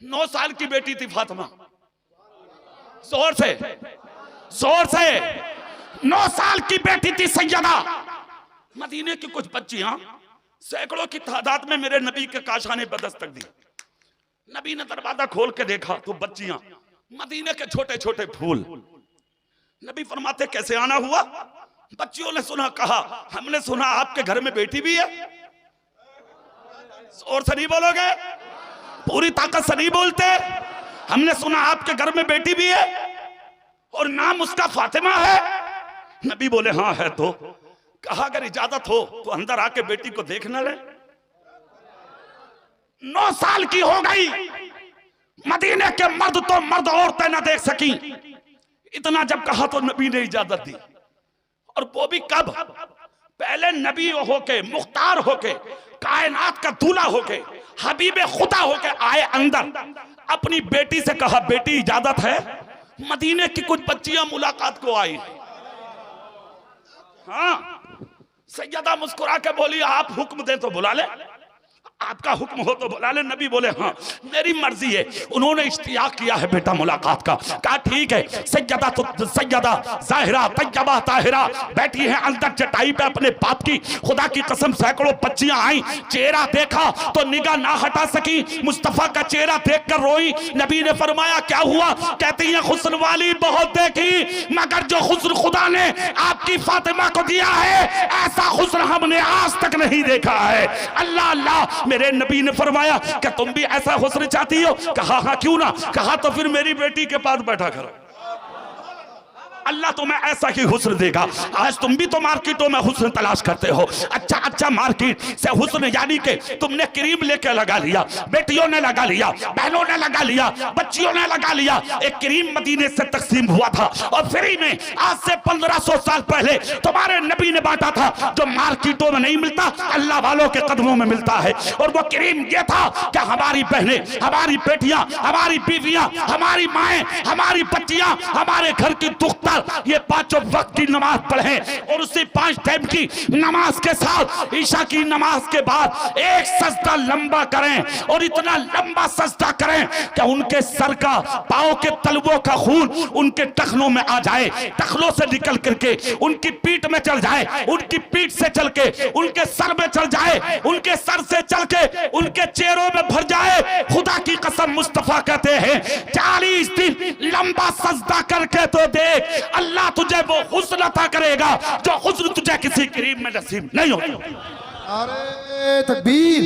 9 साल की बेटी थी फातिमा। जोर से 9 साल की बेटी थी सैयदा। मदीने की कुछ बच्चियां सैकड़ों की तादाद में मेरे नबी के काशाने बदस्तक दी। नबी ने दरवाजा खोल के देखा तो बच्चियां, मदीने के छोटे छोटे फूल। नबी फरमाते कैसे आना हुआ? बच्चियों ने सुना, कहा हमने सुना आपके घर में बेटी भी है। और से नहीं बोलोगे? पूरी ताकत से नहीं बोलते? हमने सुना आपके घर में बेटी भी है और नाम उसका फातिमा है। नबी बोले हाँ है। तो कहा अगर इजाजत हो तो अंदर आके बेटी को देखना ले। 9 साल की हो गई, मदीने के मर्द तो मर्द औरतें ना देख सकी। इतना जब कहा तो नबी ने इजाजत दी। और वो भी कब? पहले नबी होके, मुख्तार होके, कायनात का दूल्हा होके, हबीबे खुदा होके आए अंदर। अपनी बेटी से कहा बेटी इजाजत है। मदीने की कुछ बच्चियां मुलाकात को आई। हाँ, सैयदा मुस्कुरा के बोली आप हुक्म दे तो बुला ले, आपका हुक्म हो तो बुला ले। नबी बोले हाँ मेरी मर्जी है। उन्होंने इश्तियाक किया है बेटा मुलाकात का। कहा ठीक है। सैयदा ज़ाहिरा तैयबा ताहिरा बैठी है अंदर चटाई पे अपने बाप की। खुदा की कसम सैकड़ों बच्चियां आई, चेहरा देखा तो निगाह ना हटा सकी। मुस्तफा का चेहरा देखकर रोई। नबी ने फरमाया क्या हुआ? कहती है हुस्न वाली बहुत देखी, मगर जो हुस्न खुदा ने आपकी फातिमा को दिया है ऐसा हुस्न हमने आज तक नहीं देखा है। अल्लाह अल्लाह। मेरे नबी ने फरमाया क्या तुम भी ऐसा हुस्न चाहती हो? कहा हाँ क्यों ना। कहा तो फिर मेरी बेटी के पास बैठा करो, अल्लाह तुम्हें ऐसा ही हुस्न देगा। आज तुम भी तो मार्केटों में हुस्न तलाश करते हो। अच्छा अच्छा मार्केट से हुस्न, यानी कि तुमने क्रीम लेके लगा लिया, बेटियों ने लगा लिया, बहनों ने लगा लिया, बच्चियों ने लगा लिया। एक क्रीम मदीने से तकसीम हुआ था और फ्री में आज से 1500 साल पहले तुम्हारे नबी ने बांटा था, जो मार्केटों में नहीं मिलता, अल्लाह वालों के कदमों में मिलता है। और वो क्रीम ये था कि हमारी बहनें, हमारी बेटियां, हमारी बीवियां, हमारी माएं, हमारी बच्चियां, हमारे घर की दुख्ता ये 5 वक्त की नमाज पढ़ें और उसी 5 टाइम की नमाज के साथ ईशा की नमाज के बाद एक सजदा लंबा करें। और इतना लंबा सजदा करें कि उनके सर का, पांव के तलवों का खून उनके टखनों में आ जाए, टखनों से निकल करके उनकी पीठ में चढ़ जाए, उनकी पीठ से चल के उनके सर में चढ़ जाए, उनके सर से चल के उनके चेहरों में भर जाए। खुदा की कसम मुस्तफा कहते हैं 40 दिन लंबा सजदा करके तो देख, अल्लाह तुझे वो हुस्न अता करेगा जो हुस्न तुझे किसी करीब में नसीब नहीं हो। नारे तकबीर,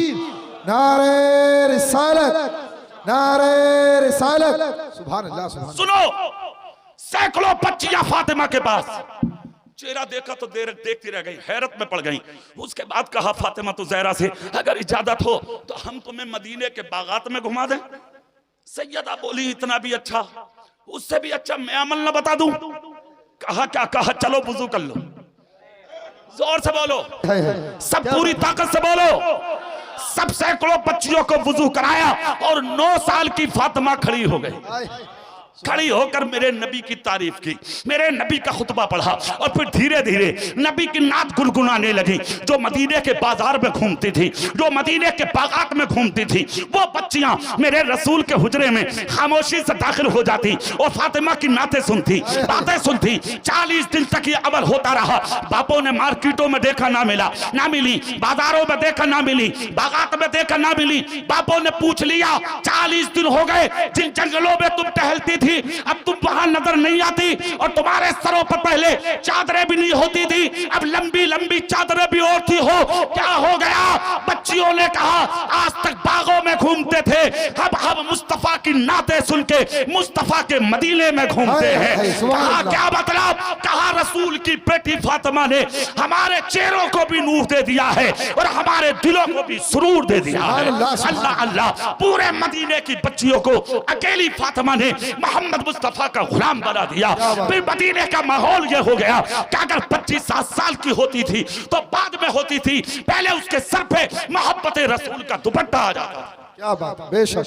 नारे रिसालत, नारे रिसालत। सुभान अल्लाह, सुभान। सुनो, सैकड़ों बच्चियां फातिमा के पास, चेहरा देखा तो देर देखती रह गई, हैरत में पड़ गई। उसके बाद कहा फातिमा तो ज़हरा से अगर इजाजत हो तो हम तुम्हें मदीने के बागात में घुमा दें। सैयदा बोली इतना भी अच्छा, उससे भी अच्छा मैं अमल न बता दूं? कहा क्या? कहा चलो वुजू कर लो। जोर से बोलो, सब पूरी ताकत से बोलो। सब सैकड़ों बच्चियों को वुजू कराया और 9 साल की फातिमा खड़ी हो गई। खड़ी होकर मेरे नबी की तारीफ की, मेरे नबी का खुतबा पढ़ा और फिर धीरे धीरे नबी की नात गुनगुनाने लगी। जो मदीने के बाजार में घूमती थी, जो मदीने के बागात में घूमती थी, वो बच्चियां मेरे रसूल के हुजरे में खामोशी से दाखिल हो जाती और फातिमा की नातें सुनती, बातें सुनती। 40 दिन तक ये अमल होता रहा। बापों ने मार्केटों में देखा ना मिला, ना मिली, बाजारों में देखा ना मिली, बागात में देखा ना मिली। बापों ने पूछ लिया 40 दिन हो गए जिन जंगलों में तुम टहलती थी अब तुम वहां नजर नहीं आती, और तुम्हारे सरों पर पहले चादरें भी नहीं होती थी, अब लंबी लंबी चादरें भी ओढ़ती हो, क्या हो गया? बच्चियों ने कहा आज तक बागों में घूमते थे, अब हम मुस्तफा की नातें सुन के मुस्तफा के मदीने में घूमते हैं। कहा क्या मतलब? कहा रसूल की बेटी फातिमा ने हमारे चेहरों को भी नूर दे दिया है और हमारे दिलों को भी सुरूर दे दिया है। अल्लाह अल्लाह। पूरे मदीने की बच्चियों को अकेली फातिमा ने मोहम्मद मुस्तफा का गुलाम बना दिया। फिर मदीने का माहौल ये हो गया कि अगर 25 साल की होती थी तो बाद में होती थी, पहले उसके सर पे मोहब्बत रसूल का दुपट्टा आ जाता। क्या बात, बेशक।